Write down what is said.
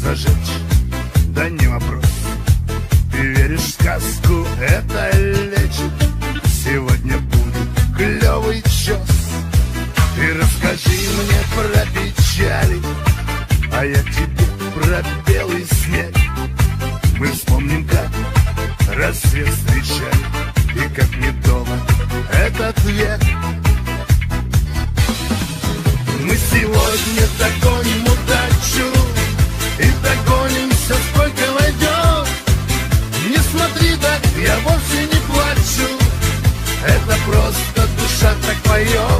зажечь, да не вопрос. Ты веришь в сказку, это лечит. Сегодня будет клёвый чёс. Ты расскажи мне про печали, а я тебе про белый снег. Мы вспомним, как рассвет встречали, и как медово этот век. Мы сегодня догоним удачу и догонимся, сколько войдет. Не смотри так, я вовсе не плачу, это просто душа так поет.